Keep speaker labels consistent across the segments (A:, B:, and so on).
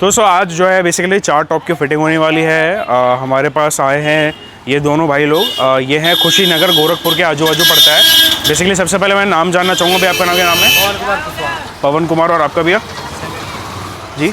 A: तो आज जो है बेसिकली 4 टॉप की फिटिंग होने वाली है। हमारे पास आए हैं ये दोनों भाई लोग। ये हैं खुशी नगर, गोरखपुर के आजू बाजू पड़ता है। बेसिकली सबसे पहले मैं नाम जानना चाहूँगा भैया, आपका नाम क्या नाम है? पवन कुमार। और आपका भैया? जी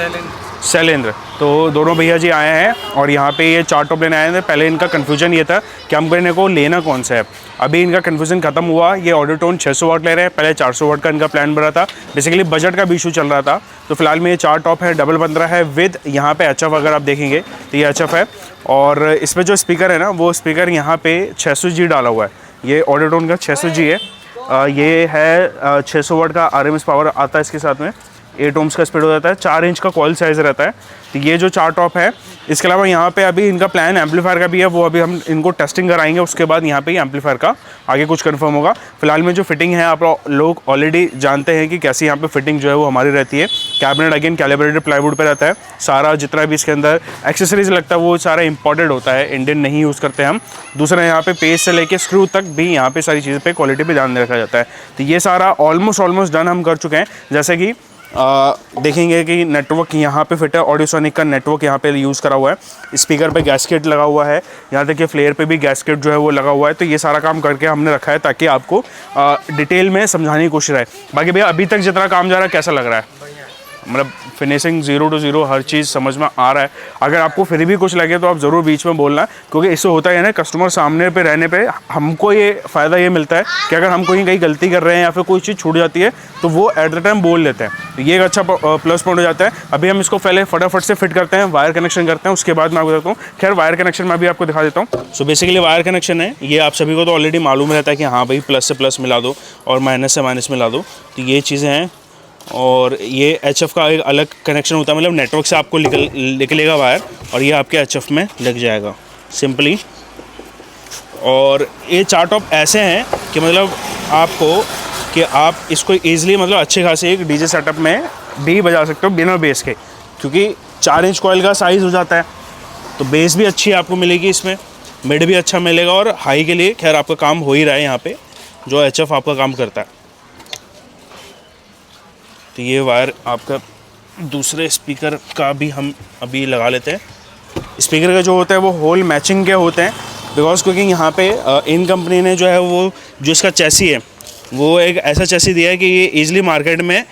A: शैलेंद्र। तो दोनों भैया जी आए हैं और यहाँ पे ये 4 टॉप लेने आए थे। पहले इनका कन्फ्यूजन ये था कि हम इन्हें को लेना कौन सा है। अभी इनका कन्फ्यूजन खत्म हुआ। ये ऑडियोटोन 600 वाट ले रहे हैं, पहले 400 वाट का इनका प्लान बना था। बेसिकली बजट का भी इशू चल रहा था। तो फिलहाल में ये 4 टॉप है, डबल 15 है विद यहाँ पे एचएफ। अगर आप देखेंगे तो ये एचएफ है और इसमें जो स्पीकर है ना, वो स्पीकर यहाँ पे 600G डाला हुआ है। ये ऑडियोटोन का 600G है। ये है 600 वाट का RMS पावर आता है इसके साथ में। 8 ohms का स्पीड हो जाता है, 4 इंच का कॉइल साइज़ रहता है। तो ये जो 4 टॉप है, इसके अलावा यहाँ पे अभी इनका प्लान एम्पलीफायर का भी है। वो अभी हम इनको टेस्टिंग कराएंगे, उसके बाद यहाँ पे एम्पलीफायर का आगे कुछ कंफर्म होगा। फिलहाल में जो फिटिंग है आप लोग ऑलरेडी जानते हैं कि कैसी यहाँ पे फिटिंग जो है वो हमारी रहती है। कैबिनेट अगेन कैलिब्रेटेड प्लाईवुड पे रहता है। सारा जितना भी इसके अंदर एक्सेसरीज लगता है वो सारा इंपोर्टेड होता है, इंडियन नहीं यूज़ करते हम। दूसरा यहाँ पे पेज से लेके स्क्रू तक भी यहाँ पे सारी चीज़ों पे क्वालिटी पे ध्यान रखा जाता है। तो ये सारा ऑलमोस्ट डन हम कर चुके हैं। जैसे कि देखेंगे कि नेटवर्क यहाँ पे फिट है, ऑडियोसोनिक का नेटवर्क यहाँ पे यूज़ करा हुआ है। स्पीकर पे गैस्केट लगा हुआ है, यहाँ तक कि फ्लेयर पे भी गैस्केट जो है वो लगा हुआ है। तो ये सारा काम करके हमने रखा है ताकि आपको डिटेल में समझाने की कोशिश रहे। बाकी भैया अभी तक जितना काम जा रहा है कैसा लग रहा है? मतलब फिनिशिंग 0 to 0 हर चीज़ समझ में आ रहा है। अगर आपको फिर भी कुछ लगे तो आप ज़रूर बीच में बोलना, क्योंकि इससे होता है ना, कस्टमर सामने पे रहने पे हमको ये फ़ायदा ये मिलता है कि अगर हम कहीं गलती कर रहे हैं या फिर कोई चीज़ छूट जाती है तो वो एट द टाइम बोल लेते हैं। तो ये एक अच्छा प्लस पॉइंट हो जाता है। अभी हम इसको पहले फटाफट से फिट करते हैं, वायर कनेक्शन करते हैं, उसके बाद मैं आपको बताता हूँ। खैर वायर कनेक्शन मैं भी आपको दिखा देता हूँ। सो बेसिकली वायर कनेक्शन है ये, आप सभी को तो ऑलरेडी मालूम रहता है कि हाँ भाई प्लस से प्लस मिला दो और माइनस से माइनस मिला दो। तो ये चीज़ें हैं। और ये एचएफ का एक अलग कनेक्शन होता है, मतलब नेटवर्क से आपको निकलेगा वायर और ये आपके एचएफ में लग जाएगा सिंपली। और ये 4 टॉप ऐसे हैं कि मतलब आपको कि आप इसको ईज़िली मतलब अच्छे खासे एक डीजे सेटअप में भी बजा सकते हो बिना बेस के, क्योंकि 4 इंच कॉइल का साइज़ हो जाता है। तो बेस भी अच्छी आपको मिलेगी इसमें, मिड भी अच्छा मिलेगा और हाई के लिए खैर आपका काम हो ही रहा है यहाँ पे जो एचएफ आपका काम करता है। तो ये वायर आपका दूसरे स्पीकर का भी हम अभी लगा लेते हैं। स्पीकर का जो होता है वो होल मैचिंग के होते हैं, बिकॉज क्योंकि यहाँ पे इन कंपनी ने जो है वो जो इसका चैसी है वो एक ऐसा चैसी दिया है कि ये ईज़िली मार्केट में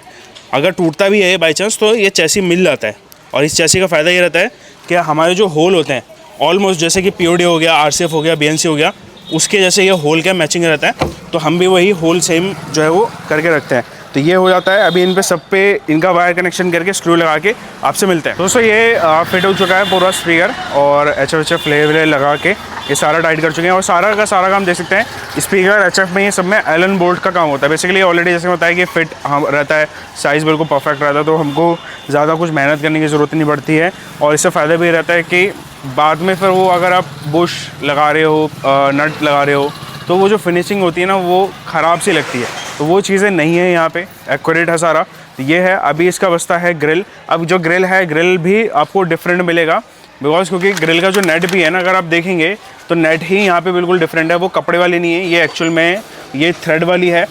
A: अगर टूटता भी है बाई चांस तो ये चैसी मिल जाता है। और इस चैसी का फ़ायदा ये रहता है कि हमारे जो होल होते हैं ऑलमोस्ट जैसे कि POD हो गया, RCF हो गया, BNC हो गया, उसके जैसे ये होल का मैचिंग रहता है। तो हम भी वही होल सेम जो है वो करके रखते हैं। तो ये हो जाता है। अभी इन पे सब पे इनका वायर कनेक्शन करके स्क्रू लगा के आपसे मिलते हैं। दोस्तों ये फिट हो चुका है पूरा स्पीकर और HF फ्लेवर लगा के ये सारा टाइट कर चुके हैं। और सारा का सारा काम देख सकते हैं स्पीकर HF में ये सब में एलन बोल्ट का काम होता है। बेसिकली ऑलरेडी जैसे होता है कि फिट हम रहता है, साइज़ बिल्कुल परफेक्ट रहता है, तो हमको ज़्यादा कुछ मेहनत करने की ज़रूरत नहीं पड़ती है। और इससे फ़ायदा भी रहता है कि बाद में फिर वो अगर आप बुश लगा रहे हो, नट लगा रहे हो, तो वो जो फिनिशिंग होती है ना वो ख़राब सी लगती है। तो वो चीज़ें नहीं है यहाँ पे, एक्यूरेट है सारा। तो ये है। अभी इसका बस्ता है ग्रिल। अब जो ग्रिल है, ग्रिल भी आपको डिफरेंट मिलेगा, बिकॉज क्योंकि ग्रिल का जो नेट भी है ना, अगर आप देखेंगे तो नेट ही यहाँ पे बिल्कुल डिफरेंट है। वो कपड़े वाली नहीं है, ये एक्चुअल में ये थ्रेड वाली है।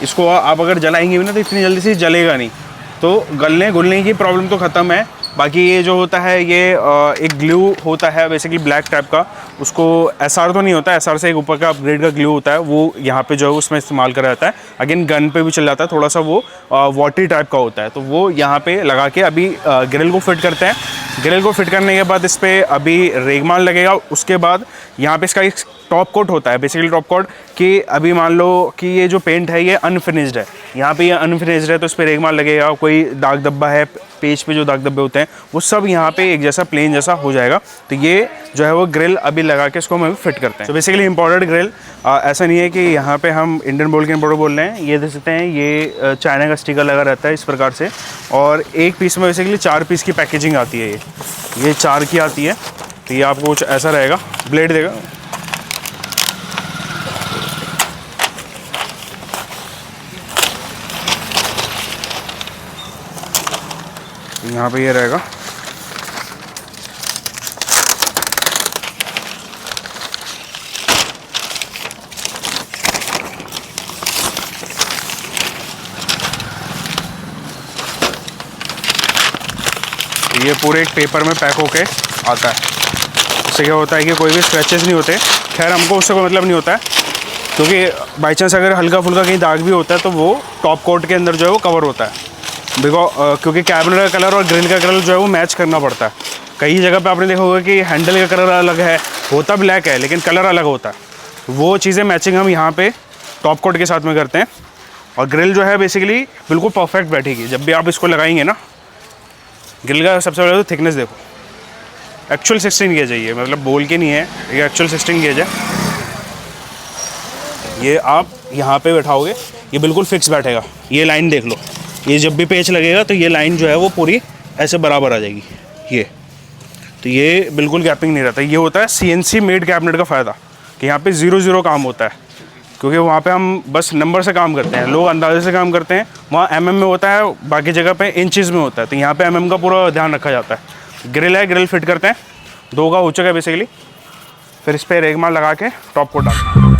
A: इसको आप अगर जलाएंगे भी ना तो इतनी जल्दी से जलेगा नहीं, तो गलने गुलने की प्रॉब्लम तो ख़त्म है। बाकी ये जो होता है ये एक ग्लू होता है बेसिकली ब्लैक टाइप का, उसको SR तो नहीं होता, SR से एक ऊपर का अपग्रेड का ग्लू होता है, वो यहाँ पे जो है उसमें इस्तेमाल करा जाता है। अगेन गन पे भी चल जाता है, थोड़ा सा वो वॉटी टाइप का होता है। तो वो यहाँ पे लगा के अभी ग्रिल को फिट करते हैं। ग्रिल को फिट करने के बाद इस पर अभी रेगमाल लगेगा। उसके बाद यहाँ पे इसका एक टॉप कोट होता है, बेसिकली टॉप कोट कि अभी मान लो कि ये जो पेंट है ये अनफिनिश्ड है, यहाँ पे ये अनफिनिश्ड है, तो इस पर रेगमाल लगेगा। कोई दाग धब्बा है, पेज पे जो दाग धब्बे होते हैं वो सब यहाँ पे एक जैसा प्लेन जैसा हो जाएगा। तो ये जो है वो ग्रिल अभी लगा के इसको हम अभी फिट करते हैं। तो बेसिकली इंपोर्टेड ग्रिल, ऐसा नहीं है कि यहाँ पे हम इंडियन बोल के इंपोर्टेड बोल रहे हैं। ये देख सकते हैं ये चाइना का स्टिकर लगा रहता है इस प्रकार से। और एक पीस में बेसिकली 4 पीस की पैकेजिंग आती है, ये 4 की आती है। तो ये आपको कुछ ऐसा रहेगा, ब्लेड देगा। यहाँ पे ये रहेगा। ये पूरे एक पेपर में पैक होके आता है। इससे क्या होता है कि कोई भी स्क्रैचेस नहीं होते। खैर हमको उससे कोई मतलब नहीं होता है, क्योंकि बाई चांस अगर हल्का फुल्का कहीं दाग भी होता है तो वो टॉप कोट के अंदर जो है वो कवर होता है। क्योंकि कैबिनेट का कलर और ग्रिल का कलर जो है वो मैच करना पड़ता है। कई जगह पे आपने देखा होगा कि हैंडल का कलर अलग है, होता ब्लैक है लेकिन कलर अलग होता है। वो चीज़ें मैचिंग हम यहाँ पे टॉप कोट के साथ में करते हैं। और ग्रिल जो है बेसिकली बिल्कुल परफेक्ट बैठेगी जब भी आप इसको लगाएंगे ना। ग्रिल का सबसे पहले तो थिकनेस देखो, एक्चुअल 16 गेज है ये, मतलब बोल के नहीं है, ये एक्चुअल 16 गेज है। ये आप यहाँ पे बैठाओगे ये बिल्कुल फिक्स बैठेगा। ये लाइन देख लो, ये जब भी पेच लगेगा तो ये लाइन जो है वो पूरी ऐसे बराबर आ जाएगी। ये तो ये बिल्कुल गैपिंग नहीं रहता। ये होता है CNC मेड कैबिनेट का फ़ायदा कि यहाँ पे 0-0 काम होता है, क्योंकि वहाँ पे हम बस नंबर से काम करते हैं, लोग अंदाजे से काम करते हैं। वहाँ mm में होता है, बाकी जगह पे इंचेस में होता है, तो यहाँ पे mm का पूरा ध्यान रखा जाता है। ग्रिल है, ग्रिल फिट करते हैं, 2 का हो चुका है बेसिकली। फिर इस पर रेगमाल लगा के टॉप कोट डालते हैं।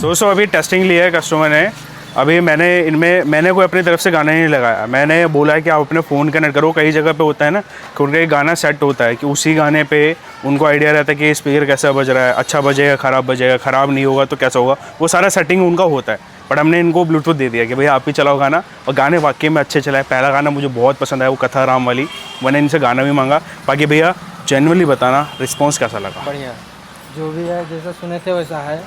A: दोस्तों अभी टेस्टिंग लिया है कस्टमर ने। अभी मैंने कोई अपनी तरफ से गाना नहीं लगाया। मैंने बोला है कि आप अपने फ़ोन कनेक्ट करो। कई जगह पे होता है ना कि उनका एक गाना सेट होता है कि उसी गाने पे उनको आइडिया रहता है कि स्पीकर कैसा बज रहा है, अच्छा बजेगा, ख़राब बजेगा, ख़राब नहीं होगा तो कैसा होगा, वो सारा सेटिंग उनका होता है। बट हमने इनको ब्लूटूथ दे दिया कि भैया आप ही चलाओ गाना, और गाने वाकई में अच्छे चलाए। पहला गाना मुझे बहुत पसंद आया, वो कथा राम वाली। मैंने इनसे गाना भी मांगा। बाकी भैया जेन्युइनली बताना रिस्पॉन्स कैसा लगा?
B: बढ़िया, जो भी है जैसा सुने थे वैसा है।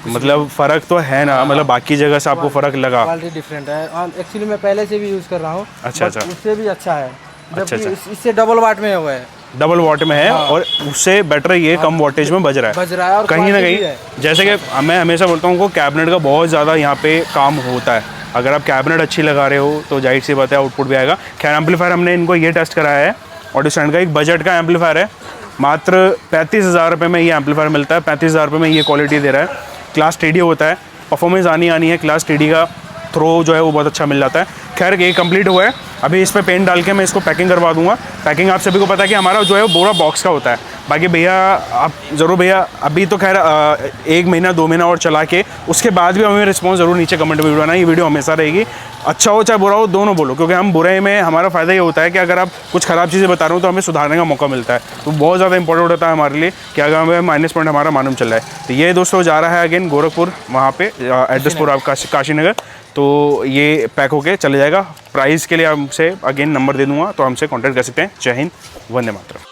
A: मतलब फ़र्क तो है ना, मतलब बाकी जगह से आपको फ़र्क लगा?
B: क्वालिटी डिफरेंट है। एक्चुअली मैं पहले से भी यूज़ कर रहा हूँ।
A: अच्छा।
B: उससे भी अच्छा है,
A: अच्छा।
B: इससे डबल वाट में हुआ है।
A: डबल वॉट में है और उससे बेटर ये कम वॉटेज में बज रहा है
B: और
A: कहीं ना
B: quality भी
A: कहीं।
B: है।
A: जैसे कि मैं हमेशा बोलता हूँ कि कैबिनेट का बहुत ज़्यादा यहाँ पे काम होता है। अगर आप कैबिनेट अच्छी लगा रहे हो तो जाहिर सी बात है आउटपुट भी आएगा। खैर एम्पलीफायर हमने इनको ये टेस्ट कराया है, ऑडियो स्टैंड का एक बजट का एम्पलीफायर है, मात्र 35,000 रुपये में ये एम्पलीफायर मिलता है। 35,000 रुपये में ये क्वालिटी दे रहा है। क्लास टीडी होता है, परफॉर्मेंस आनी है। क्लास टीडी का थ्रो जो है वो बहुत अच्छा मिल जाता है। खैर ये कंप्लीट हुआ है, अभी इस पर पेंट डाल के मैं इसको पैकिंग करवा दूंगा। पैकिंग आप सभी को पता है कि हमारा जो है वो पूरा बॉक्स का होता है। बाकी भैया आप ज़रूर भैया अभी तो खैर 1 महीना 2 महीना और चला के उसके बाद भी हमें रिस्पॉन्स ज़रूर नीचे कमेंट में बनाना। ये वीडियो हमेशा रहेगी, अच्छा हो चाहे बुरा हो दोनों बोलो, क्योंकि हम बुरे में हमारा फ़ायदा ये होता है कि अगर आप कुछ ख़राब चीज़ें बता रहे हो तो हमें सुधारने का मौका मिलता है। तो बहुत ज़्यादा इंपॉर्टेंट होता है हमारे लिए कि अगर हमें माइनस पॉइंट हमारा मालूम चल रहा है। तो ये दोस्तों जा रहा है अगेन गोरखपुर, वहाँ पे एड्रेस पूरा काशीनगर। तो ये पैक होके चले जाएगा। प्राइस के लिए हमसे अगेन नंबर दे दूँगा, तो हमसे कॉन्टैक्ट कर सकते हैं। जय हिंद, वंदे मातरम।